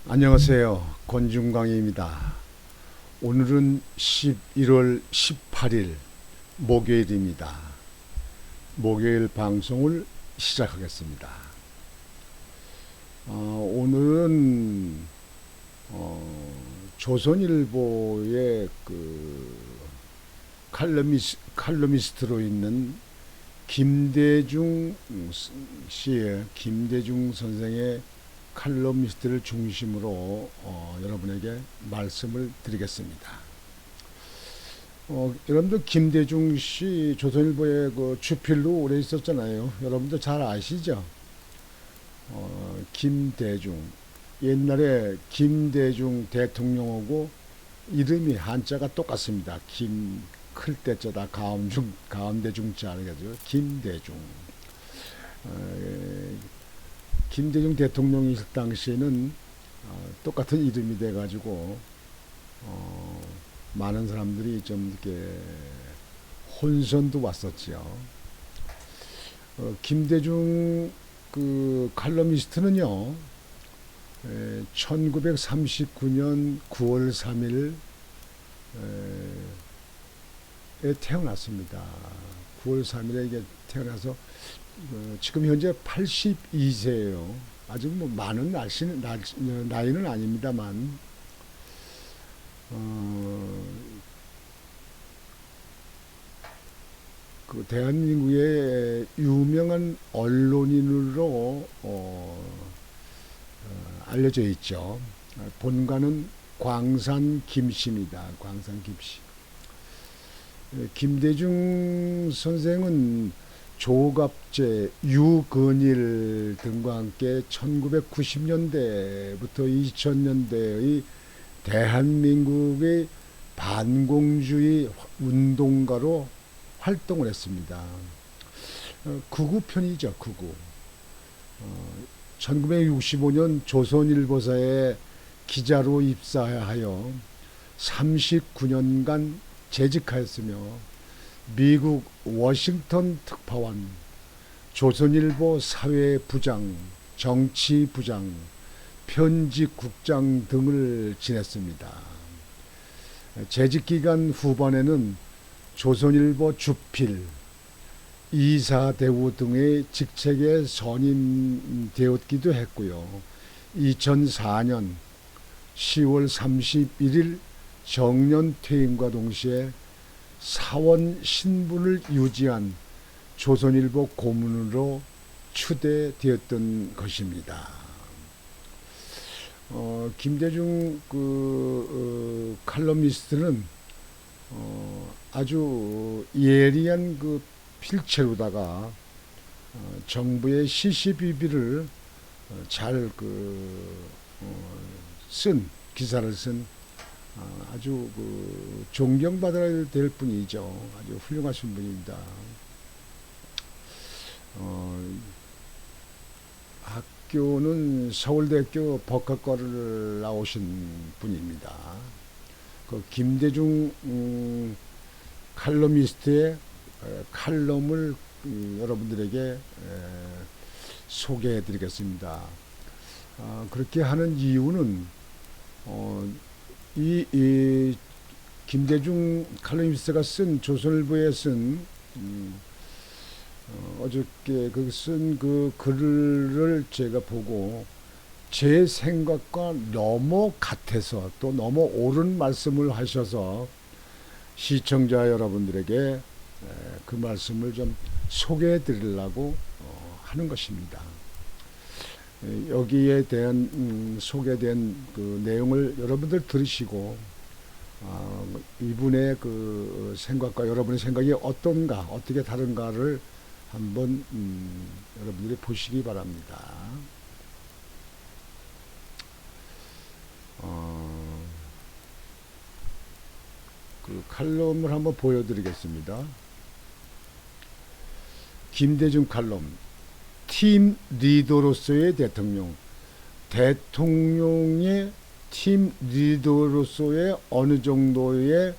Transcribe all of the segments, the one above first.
안녕하세요. 권중광입니다. 오늘은 11월 18일 목요일입니다. 목요일 방송을 시작하겠습니다. 오늘은 조선일보의 칼럼니스트로 있는 김대중 김대중 선생의 칼럼니스트를 중심으로 여러분에게 말씀을 드리겠습니다. 여러분들 김대중 씨 조선일보의 그 주필로 오래 있었잖아요. 여러분들 잘 아시죠? 김대중, 옛날에 김대중 대통령하고 이름이 한자가 똑같습니다. 김 클 때자다 가운데 중자 그래가지고 김대중. 김대중 대통령이 있을 당시에는 똑같은 이름이 돼가지고 많은 사람들이 좀 이렇게 혼선도 왔었지요. 김대중 그 칼럼니스트는요, 1939년 9월 3일 에 태어났습니다. 9월 3일에 이게 태어나서 지금 현재 82세예요. 아직 뭐 많은 나이는 아닙니다만, 그 대한민국의 유명한 언론인으로 알려져 있죠. 본가는 광산 김씨입니다. 광산 김씨. 김대중 선생은 조갑제, 유근일 등과 함께 1990년대부터 2000년대의 대한민국의 반공주의 운동가로 활동을 했습니다. 극우편이죠, 극우. 1965년 조선일보사에 기자로 입사하여 39년간 재직하였으며 미국 워싱턴 특파원, 조선일보 사회부장, 정치부장, 편집국장 등을 지냈습니다. 재직기간 후반에는 조선일보 주필, 이사대우 등의 직책에 선임되었기도 했고요. 2004년 10월 31일 정년 퇴임과 동시에 사원 신분을 유지한 조선일보 고문으로 추대되었던 것입니다. 김대중 칼럼니스트는 아주 예리한 그 필체로다가 정부의 시시비비를 잘 쓴 기사를 쓴 아주 존경받아야 될 분이죠. 아주 훌륭하신 분입니다. 학교는 서울대학교 법학과를 나오신 분입니다. 그 김대중 칼럼니스트의 칼럼을 여러분들에게 소개해 드리겠습니다. 그렇게 하는 이유는 이 김대중 칼럼니스트가 쓴 조선일보에 쓴 어저께 쓴 그 글을 제가 보고 제 생각과 너무 같아서 또 너무 옳은 말씀을 하셔서 시청자 여러분들에게 그 말씀을 좀 소개해 드리려고 하는 것입니다. 여기에 대한 소개된 그 내용을 여러분들 들으시고 이분의 그 생각과 여러분의 생각이 어떤가, 어떻게 다른가를 한번 여러분들이 보시기 바랍니다. 그 칼럼을 한번 보여드리겠습니다. 김대중 칼럼, 팀 리더로서의 대통령, 대통령의 팀 리더로서의 어느 정도의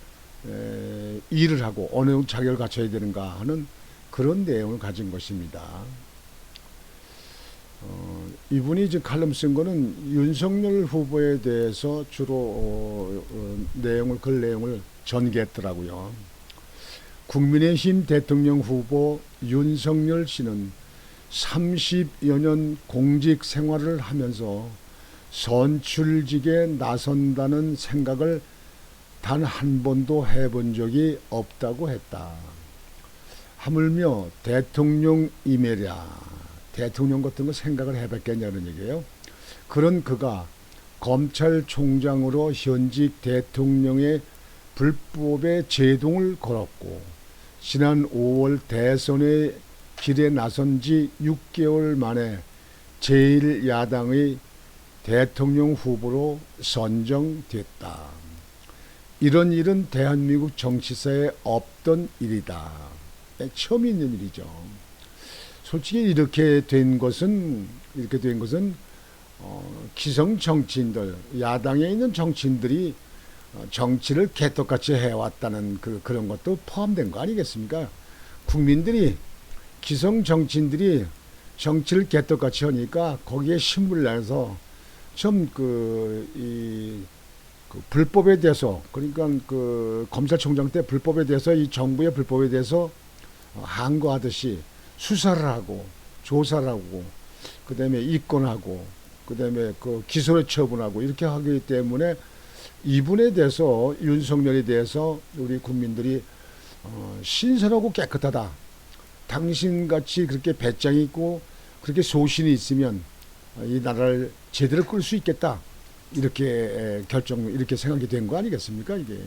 일을 하고 어느 정도 자격을 갖춰야 되는가 하는 그런 내용을 가진 것입니다. 이분이 지금 칼럼 쓴 거는 윤석열 후보에 대해서 주로 글 내용을 전개했더라고요. 국민의힘 대통령 후보 윤석열 씨는 30여 년 공직 생활을 하면서 선출직에 나선다는 생각을 단 한 번도 해본 적이 없다고 했다. 하물며 대통령이매랴, 대통령 같은 거 생각을 해봤겠냐는 얘기예요. 그런 그가 검찰총장으로 현직 대통령의 불법의 제동을 걸었고 지난 5월 대선의 길에 나선 지 6개월 만에 제1야당의 대통령 후보로 선정됐다. 이런 일은 대한민국 정치사에 없던 일이다. 처음 있는 일이죠. 솔직히 이렇게 된 것은 기성 정치인들, 야당에 있는 정치인들이 정치를 개떡같이 해왔다는 그런 것도 포함된 거 아니겠습니까? 국민들이, 기성 정치인들이 정치를 개떡같이 하니까 거기에 신물 나서 좀 불법에 대해서, 그러니까 검찰총장 때 불법에 대해서, 이 정부의 불법에 대해서 항거하듯이 수사를 하고 조사를 하고 그다음에 입건하고 그다음에 기소를 처분하고 이렇게 하기 때문에 이분에 대해서, 윤석열에 대해서 우리 국민들이 신선하고 깨끗하다. 당신같이 그렇게 배짱이 있고 그렇게 소신이 있으면 이 나라를 제대로 끌 수 있겠다. 이렇게 이렇게 생각이 된 거 아니겠습니까, 이게.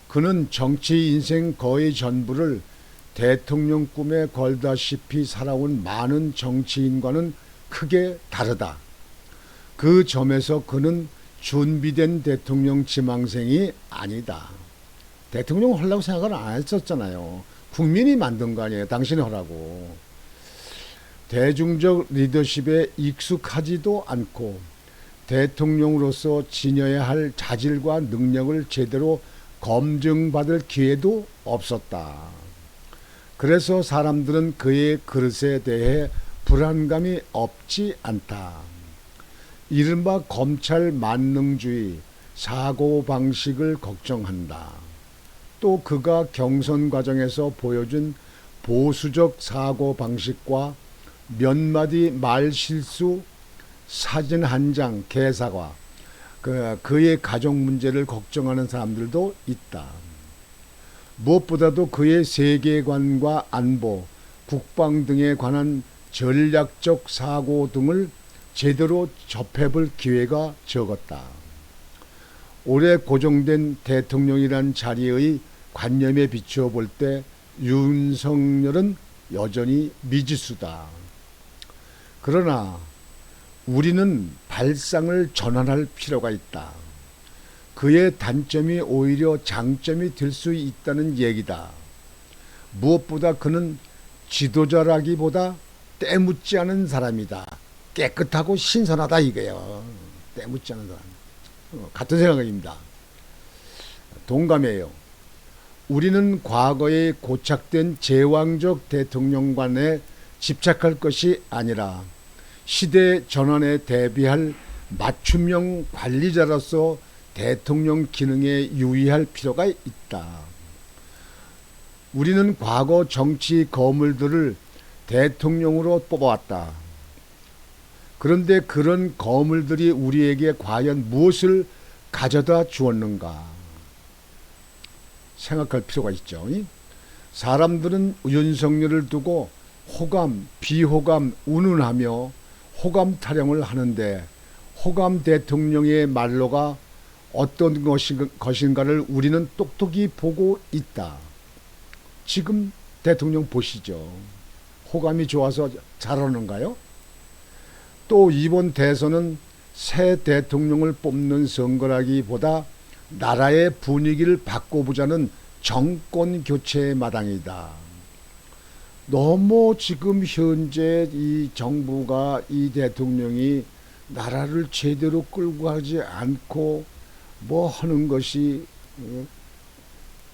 그는 정치 인생 거의 전부를 대통령 꿈에 걸다시피 살아온 많은 정치인과는 크게 다르다. 그 점에서 그는 준비된 대통령 지망생이 아니다. 대통령 하려고 생각을 안 했었잖아요. 국민이 만든 거 아니에요. 당신이 하라고. 대중적 리더십에 익숙하지도 않고 대통령으로서 지녀야 할 자질과 능력을 제대로 검증받을 기회도 없었다. 그래서 사람들은 그의 그릇에 대해 불안감이 없지 않다. 이른바 검찰 만능주의 사고방식을 걱정한다. 또 그가 경선 과정에서 보여준 보수적 사고방식과 몇 마디 말실수, 사진 한 장 개사과 그의 가정 문제를 걱정하는 사람들도 있다. 무엇보다도 그의 세계관과 안보, 국방 등에 관한 전략적 사고 등을 제대로 접해볼 기회가 적었다. 올해 고정된 대통령이란 자리의 관념에 비추어 볼 때 윤석열은 여전히 미지수다. 그러나 우리는 발상을 전환할 필요가 있다. 그의 단점이 오히려 장점이 될 수 있다는 얘기다. 무엇보다 그는 지도자라기보다 때묻지 않은 사람이다. 깨끗하고 신선하다 이거예요. 때묻지 않은 사람. 같은 생각입니다. 동감해요. 우리는 과거에 고착된 제왕적 대통령관에 집착할 것이 아니라 시대 전환에 대비할 맞춤형 관리자로서 대통령 기능에 유의할 필요가 있다. 우리는 과거 정치 거물들을 대통령으로 뽑아왔다. 그런데 그런 거물들이 우리에게 과연 무엇을 가져다 주었는가 생각할 필요가 있죠. 사람들은 윤석열을 두고 호감, 비호감, 운운하며 호감 타령을 하는데 호감 대통령의 말로가 어떤 것인가를 우리는 똑똑히 보고 있다. 지금 대통령 보시죠. 호감이 좋아서 잘하는가요? 또 이번 대선은 새 대통령을 뽑는 선거라기보다 나라의 분위기를 바꿔보자는 정권 교체의 마당이다. 너무 지금 현재 이 정부가, 이 대통령이 나라를 제대로 끌고 가지 않고 뭐 하는 것이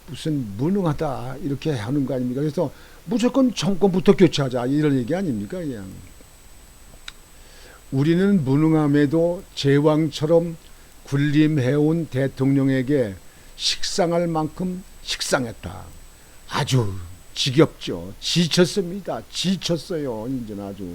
무슨 무능하다 이렇게 하는 거 아닙니까? 그래서 무조건 정권부터 교체하자 이런 얘기 아닙니까? 그냥 우리는 무능함에도 제왕처럼 군림해온 대통령에게 식상할 만큼 식상했다. 아주 지겹죠. 지쳤습니다. 지쳤어요. 이제는 아주.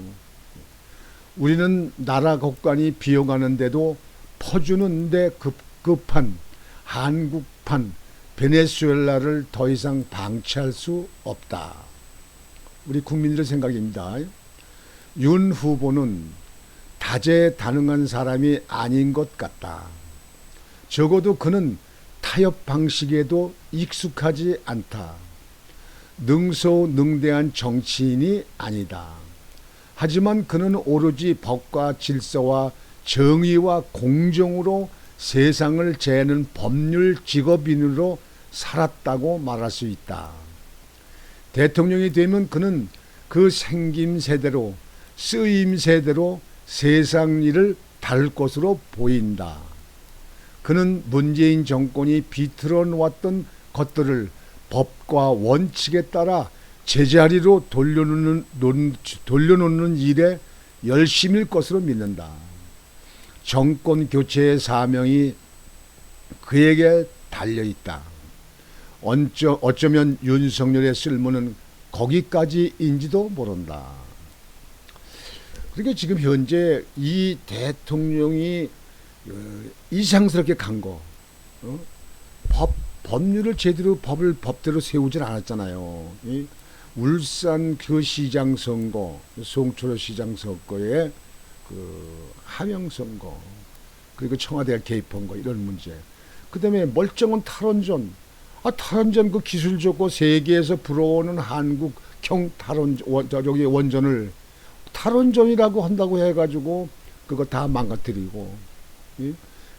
우리는 나라 국간이 비어가는데도 퍼주는데 급급한 한국판 베네수엘라를 더 이상 방치할 수 없다. 우리 국민들의 생각입니다. 윤 후보는 다재다능한 사람이 아닌 것 같다. 적어도 그는 타협 방식에도 익숙하지 않다. 능소능대한 정치인이 아니다. 하지만 그는 오로지 법과 질서와 정의와 공정으로 세상을 재는 법률 직업인으로 살았다고 말할 수 있다. 대통령이 되면 그는 그 생김새대로 쓰임새대로 세상 일을 다룰 것으로 보인다. 그는 문재인 정권이 비틀어 놓았던 것들을 법과 원칙에 따라 제자리로 돌려놓는 일에 열심일 것으로 믿는다. 정권 교체의 사명이 그에게 달려있다. 어쩌면 윤석열의 쓸모는 거기까지인지도 모른다. 그러니까 지금 현재 이 대통령이 이상스럽게 간 거, 법률을 제대로 법대로 세우질 않았잖아요. 울산 그 시장 선거, 송철호 시장 선거에 그 하명 선거, 그리고 청와대가 개입한 거 이런 문제. 그다음에 멀쩡한 탈원전, 탈원전 그 기술 좋고 세계에서 불어오는 한국형 여기 원전을 탈원전이라고 한다고 해가지고 그거 다 망가뜨리고,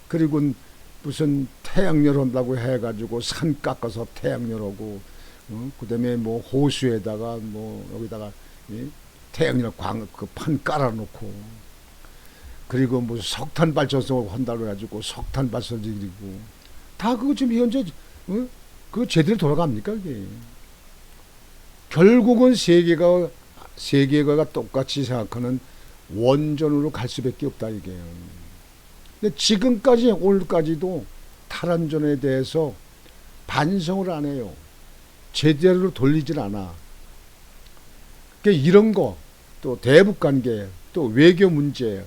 그리고 무슨 태양열 한다고 해가지고 산 깎아서 태양열 하고, 그다음에 뭐 호수에다가 뭐 여기다가 태양열 그 판 깔아놓고, 그리고 뭐 석탄 발전소 한다고 해가지고 석탄 발전소 그리고 다 그거 지금 현재 그거 제대로 돌아갑니까 이게? 결국은 세계가 똑같이 생각하는 원전으로 갈 수밖에 없다 이게. 근데 지금까지 오늘까지도 탈원전에 대해서 반성을 안 해요. 제대로 돌리질 않아. 그러니까 이런 거, 또 대북관계, 또 외교 문제,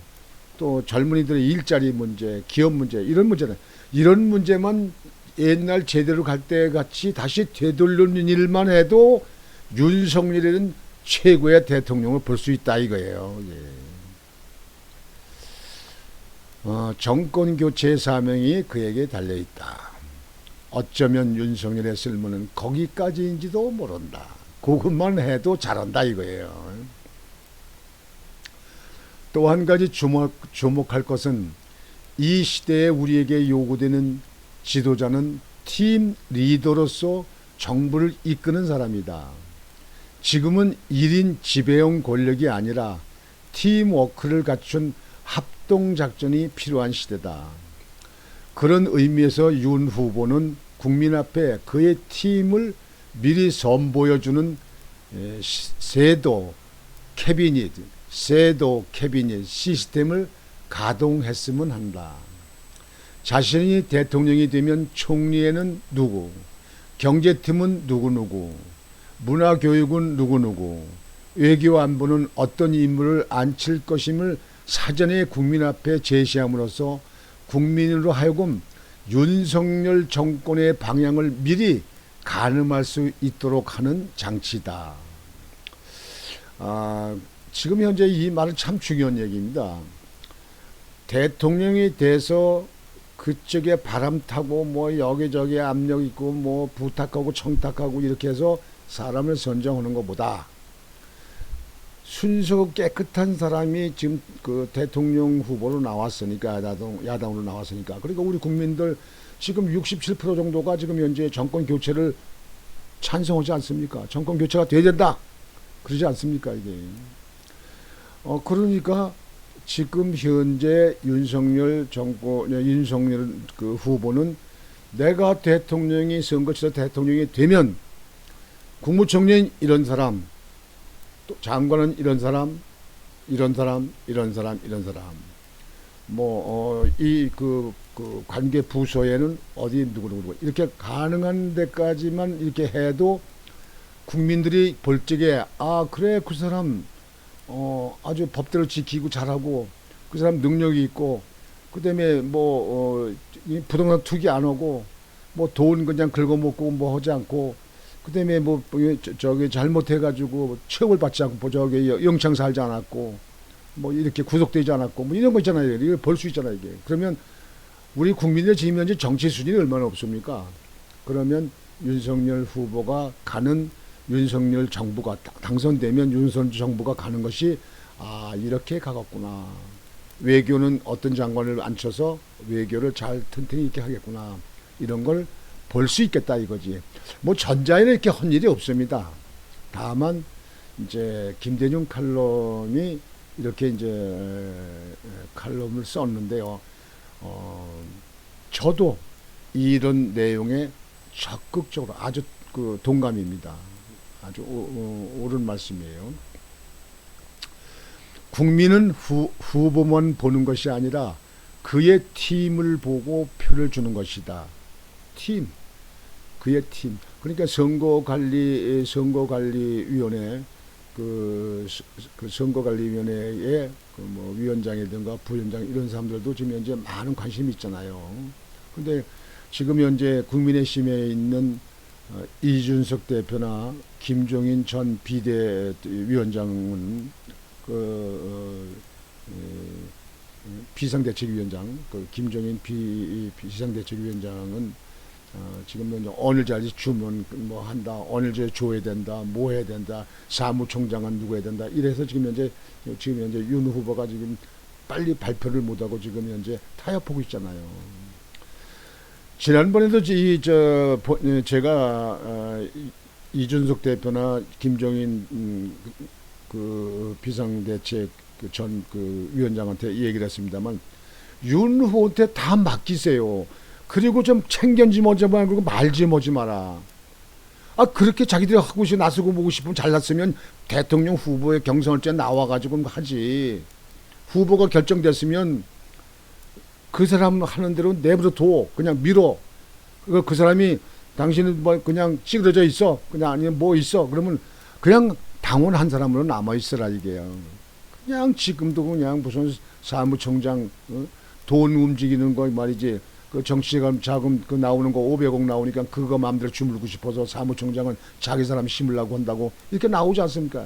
또 젊은이들의 일자리 문제, 기업 문제, 이런 문제는 이런 문제만 옛날 제대로 갈 때 같이 다시 되돌리는 일만 해도 윤석열이는 최고의 대통령을 볼 수 있다 이거예요. 예. 정권 교체의 사명이 그에게 달려있다. 어쩌면 윤석열의 쓸모는 거기까지인지도 모른다. 그것만 해도 잘한다 이거예요. 또 한 가지 주목할 것은 이 시대에 우리에게 요구되는 지도자는 팀 리더로서 정부를 이끄는 사람이다. 지금은 1인 지배형 권력이 아니라 팀워크를 갖춘 합동작전이 필요한 시대다. 그런 의미에서 윤 후보는 국민 앞에 그의 팀을 미리 선보여주는 섀도우 캐비닛 시스템을 가동했으면 한다. 자신이 대통령이 되면 총리에는 누구, 경제팀은 누구누구, 문화교육은 누구누구, 외교안보는 어떤 인물을 앉힐 것임을 사전에 국민 앞에 제시함으로써 국민으로 하여금 윤석열 정권의 방향을 미리 가늠할 수 있도록 하는 장치다. 지금 현재 이 말은 참 중요한 얘기입니다. 대통령이 돼서 그쪽에 바람 타고 뭐 여기저기 압력 있고 뭐 부탁하고 청탁하고 이렇게 해서 사람을 선정하는 것보다 순수 깨끗한 사람이 지금 그 대통령 후보로 나왔으니까, 야당으로 나왔으니까, 그러니까 우리 국민들 지금 67% 정도가 지금 현재 정권 교체를 찬성하지 않습니까? 정권 교체가 돼야 된다 그러지 않습니까 이게? 그러니까 지금 현재 윤석열 그 후보는 내가 대통령이 선거치서 대통령이 되면 국무총리는 이런 사람, 또 장관은 이런 사람, 이런 사람, 이런 사람, 이런 사람. 그 관계 부서에는 어디 누구 이렇게 가능한 데까지만 이렇게 해도 국민들이 볼 적에 그래 그 사람 아주 법대로 지키고 잘하고 그 사람 능력이 있고 그다음에 이 부동산 투기 안 하고 뭐 돈 그냥 긁어먹고 뭐 하지 않고 그다음에 저기 잘못해가지고 처벌 받지 않고 저기 영창 살지 않았고 뭐 이렇게 구속되지 않았고 뭐 이런 거 있잖아요. 이걸 볼 수 있잖아요. 이게 그러면 우리 국민들 지금 현재 정치 수준이 얼마나 없습니까? 그러면 윤석열 후보가 가는 윤석열 정부가 당선되면 윤석열 정부가 가는 것이 이렇게 가겠구나. 외교는 어떤 장관을 앉혀서 외교를 잘 튼튼히 있게 하겠구나. 이런 걸 볼 수 있겠다 이거지. 뭐 전자에는 이렇게 한 일이 없습니다. 다만 이제 김대중 칼럼이 이렇게 이제 칼럼을 썼는데요. 저도 이런 내용에 적극적으로 아주 그 동감입니다. 아주 옳은 말씀이에요. 국민은 후보만 보는 것이 아니라 그의 팀을 보고 표를 주는 것이다. 팀, 그의 팀. 그러니까 선거관리위원회 그 선거관리위원회의 그 위원장이든가 부위원장 이런 사람들도 지금 현재 많은 관심이 있잖아요. 근데 지금 현재 국민의힘에 있는 이준석 대표나 김종인 전 비대위원장은 비상대책위원장, 김종인 비상대책위원장은 지금 현재 어느 자리 주면 뭐 한다, 어느 자리 줘야 된다, 뭐 해야 된다, 사무총장은 누구 해야 된다. 이래서 지금 현재 윤 후보가 지금 빨리 발표를 못하고 지금 현재 타협하고 있잖아요. 지난번에도 제가 이준석 대표나 김종인 그 비상대책 전 위원장한테 얘기를 했습니다만 윤 후보한테 다 맡기세요. 그리고 좀 챙겨지 뭐지 말고 말지 뭐지 마라. 그렇게 자기들이 하고 싶어 나서고 보고 싶으면 잘났으면 대통령 후보의 경선을 때 나와가지고 하지. 후보가 결정됐으면 그 사람 하는 대로 내버려 둬. 그냥 밀어. 그 사람이 당신은 뭐 그냥 찌그러져 있어. 그냥 아니면 뭐 있어. 그러면 그냥 당원 한 사람으로 남아 있어라 이게요. 그냥 지금도 그냥 무슨 사무총장 돈 움직이는 거 말이지. 그 정치자금 나오는 거 500억 나오니까 그거 마음대로 주물고 싶어서 사무총장은 자기 사람 심으려고 한다고 이렇게 나오지 않습니까?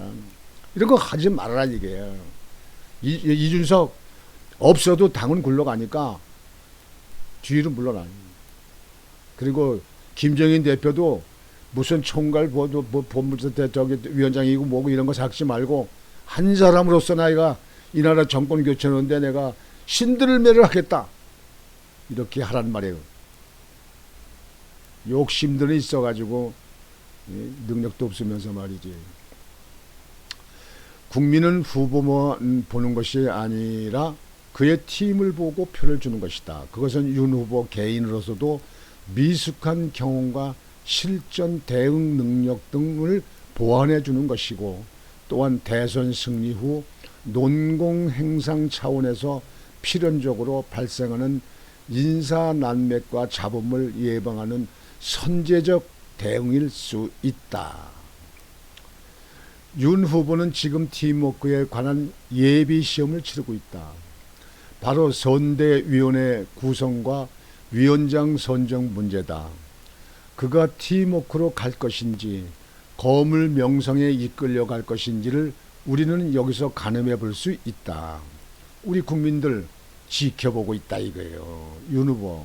이런 거 하지 말아라 이게요. 이준석 없어도 당은 굴러가니까 뒤로 물러나. 그리고 김정인 대표도 무슨 총괄 본부장 저기 위원장이고 뭐고 이런 거 삭지 말고 한 사람으로서 내가 이 나라 정권 교체하는데 내가 신들매를 하겠다 이렇게 하란 말이에요. 욕심들이 있어가지고 능력도 없으면서 말이지. 국민은 후보만 보는 것이 아니라 그의 팀을 보고 표를 주는 것이다. 그것은 윤 후보 개인으로서도 미숙한 경험과 실전 대응 능력 등을 보완해 주는 것이고 또한 대선 승리 후 논공행상 차원에서 필연적으로 발생하는 인사난맥과 잡음을 예방하는 선제적 대응일 수 있다. 윤 후보는 지금 팀워크에 관한 예비시험을 치르고 있다. 바로 선대위원회 구성과 위원장 선정 문제다. 그가 팀워크로 갈 것인지 거물 명성에 이끌려 갈 것인지를 우리는 여기서 가늠해 볼 수 있다. 우리 국민들 지켜보고 있다 이거예요. 윤 후보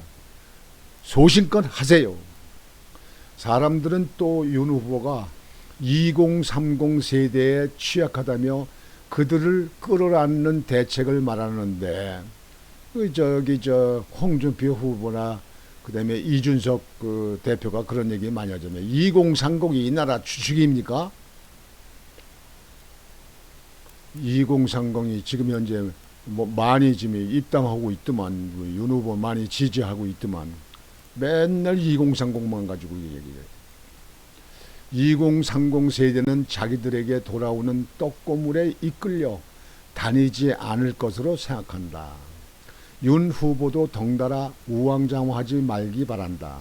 소신껏 하세요. 사람들은 또 윤 후보가 2030 세대에 취약하다며 그들을 끌어안는 대책을 말하는데 홍준표 후보나 그다음에 이준석 그 대표가 그런 얘기 많이 하잖아요. 2030이 이 나라 주축입니까? 2030이 지금 현재 뭐 많이 지금 입당하고 있더만 윤 후보 많이 지지하고 있더만 맨날 2030만 가지고 얘기해요. 2030 세대는 자기들에게 돌아오는 떡고물에 이끌려 다니지 않을 것으로 생각한다. 윤 후보도 덩달아 우왕좌왕하지 말기 바란다.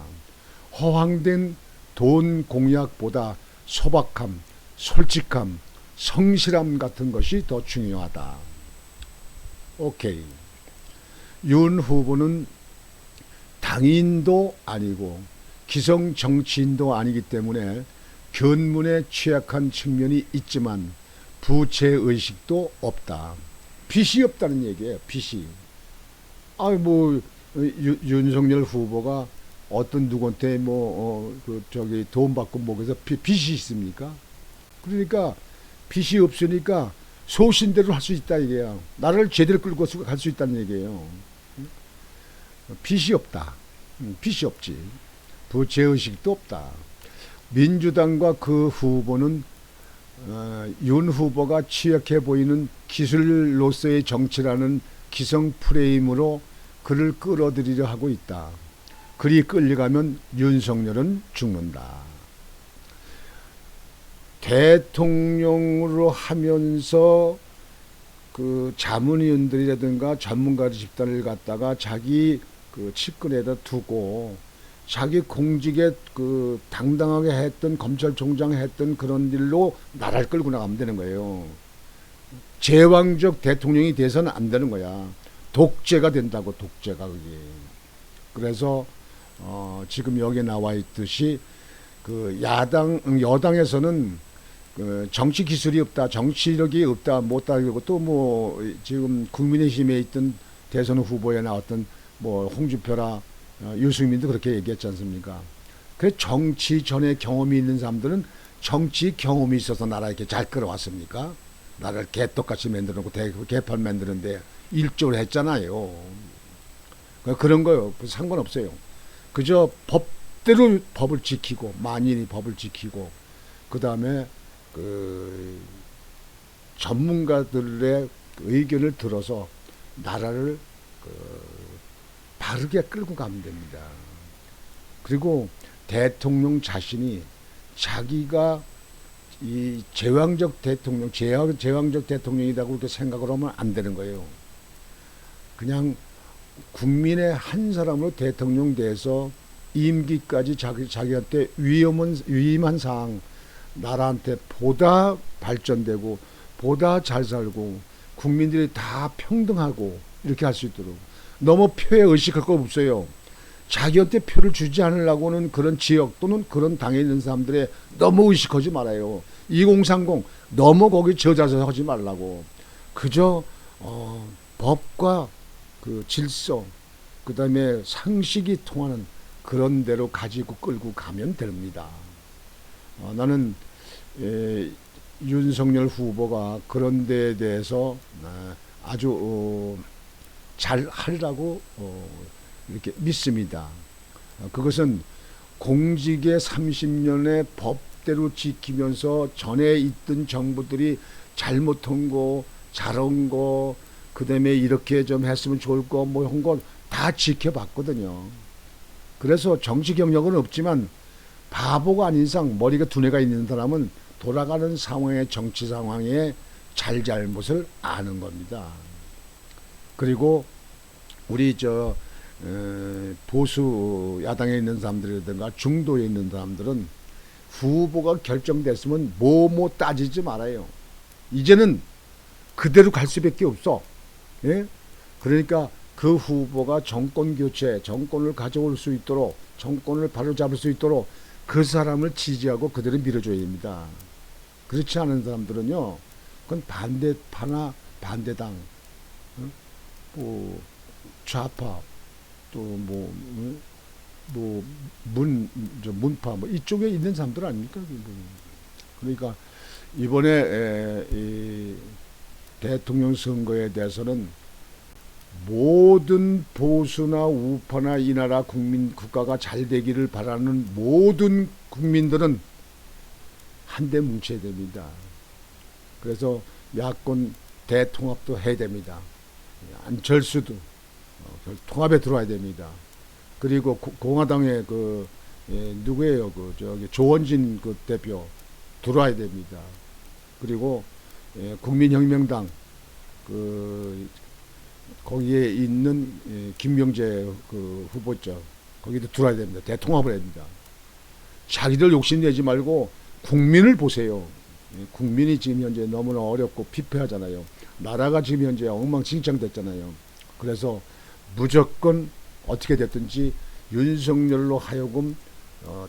허황된 돈 공약보다 소박함, 솔직함, 성실함 같은 것이 더 중요하다. 오케이. 윤 후보는 당인도 아니고 기성 정치인도 아니기 때문에 견문에 취약한 측면이 있지만 부채의식도 없다. 빚이 없다는 얘기예요. 빚이. 윤석열 후보가 어떤 누구한테 돈 받고 먹여서 빚이 있습니까? 그러니까 빚이 없으니까 소신대로 할 수 있다 이게요. 나를 제대로 끌고 갈 수 있다는 얘기예요. 빚이 없다. 빚이 없지. 부채의식도 없다. 민주당과 그 후보는 윤 후보가 취약해 보이는 기술로서의 정치라는 기성 프레임으로 그를 끌어들이려 하고 있다. 그리 끌려가면 윤석열은 죽는다. 대통령으로 하면서 그 자문위원들이라든가 전문가 집단을 갖다가 자기 그 측근에다 두고 자기 공직에 그 당당하게 했던 검찰총장 했던 그런 일로 나라를 끌고 나가면 되는 거예요. 제왕적 대통령이 돼서는 안 되는 거야. 독재가 된다고, 독재가 그게. 그래서 지금 여기 나와 있듯이 그 여당에서는 그 정치 기술이 없다, 정치력이 없다, 못다 이러고 또 뭐 지금 국민의힘에 있던 대선 후보에 나왔던 뭐 홍준표라 유승민도 그렇게 얘기했지 않습니까? 그 정치 전에 경험이 있는 사람들은 정치 경험이 있어서 나라 이렇게 잘 끌어왔습니까? 나라를 개떡같이 만들어 놓고 개판 만드는데 일조를 했잖아요. 그런 거요. 상관없어요. 그저 법대로 법을 지키고, 만인이 법을 지키고, 그 다음에 그 전문가들의 의견을 들어서 나라를 바르게 끌고 가면 됩니다. 그리고 대통령 자신이 자기가 이 제왕적 대통령이라고 그렇게 생각을 하면 안 되는 거예요. 그냥 국민의 한 사람으로 대통령 돼서 임기까지 자기한테 위임한 사항, 나라한테 보다 발전되고 보다 잘 살고 국민들이 다 평등하고 이렇게 할 수 있도록. 너무 표에 의식할 거 없어요. 자기한테 표를 주지 않으려고는 그런 지역 또는 그런 당에 있는 사람들의 너무 의식하지 말아요. 2030 너무 거기 저자서 하지 말라고. 그저 법과 그 질서, 그 다음에 상식이 통하는 그런 대로 가지고 끌고 가면 됩니다. 나는 윤석열 후보가 그런 데에 대해서 아주 잘 하리라고 이렇게 믿습니다. 그것은 공직의 30년의 법대로 지키면서 전에 있던 정부들이 잘못한 거, 잘한 거, 그 다음에 이렇게 좀 했으면 좋을 거, 뭐 한 거 다 지켜봤거든요. 그래서 정치 경력은 없지만 바보가 아닌 이상 머리가 두뇌가 있는 사람은 돌아가는 상황의 정치 상황의 잘잘못을 아는 겁니다. 그리고 우리 보수 야당에 있는 사람들이라든가 중도에 있는 사람들은 후보가 결정됐으면 뭐 따지지 말아요. 이제는 그대로 갈 수밖에 없어. 예? 그러니까 그 후보가 정권 교체, 정권을 가져올 수 있도록, 정권을 바로잡을 수 있도록 그 사람을 지지하고 그대로 밀어줘야 됩니다. 그렇지 않은 사람들은요, 그건 반대파나 반대당, 뭐 좌파, 또 문파 뭐 이쪽에 있는 사람들 아닙니까? 그러니까 이번에 이 대통령 선거에 대해서는 모든 보수나 우파나 이 나라 국가가 잘 되기를 바라는 모든 국민들은 한데 뭉쳐야 됩니다. 그래서 야권 대통합도 해야 됩니다. 안철수도 통합에 들어와야 됩니다. 그리고 공화당의 그 누구예요? 그 저기 조원진 그 대표 들어와야 됩니다. 그리고 국민혁명당 그 거기에 있는 김명재 그 후보죠. 거기도 들어와야 됩니다. 대통합을 해야 됩니다. 자기들 욕심내지 말고 국민을 보세요. 국민이 지금 현재 너무나 어렵고 피폐하잖아요. 나라가 지금 현재 엉망진창 됐잖아요. 그래서 무조건 어떻게 됐든지 윤석열로 하여금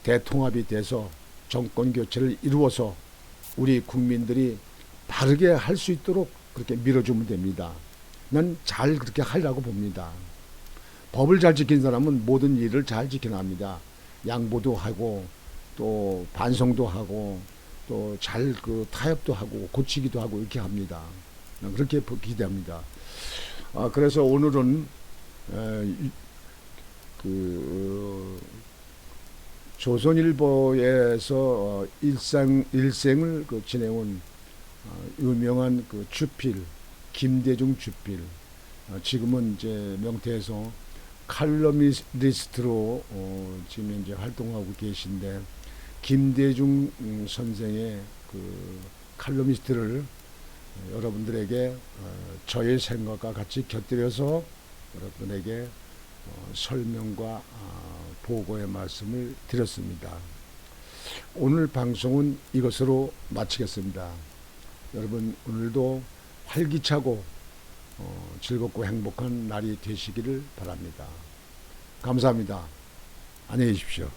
대통합이 돼서 정권 교체를 이루어서 우리 국민들이 바르게 할 수 있도록 그렇게 밀어주면 됩니다. 난 잘 그렇게 하려고 봅니다. 법을 잘 지킨 사람은 모든 일을 잘 지켜납니다. 양보도 하고 또 반성도 하고 또 잘 그 타협도 하고 고치기도 하고 이렇게 합니다. 그렇게 기대합니다. 그래서 오늘은 조선일보에서 일생을 그 지내온 유명한 그 주필 김대중 주필, 지금은 이제 명태에서 칼럼니스트로 지금 현재 활동하고 계신데, 김대중 선생의 그 칼럼니스트를 여러분들에게 저의 생각과 같이 곁들여서 여러분에게 설명과 보고의 말씀을 드렸습니다. 오늘 방송은 이것으로 마치겠습니다. 여러분 오늘도 활기차고 즐겁고 행복한 날이 되시기를 바랍니다. 감사합니다. 안녕히 계십시오.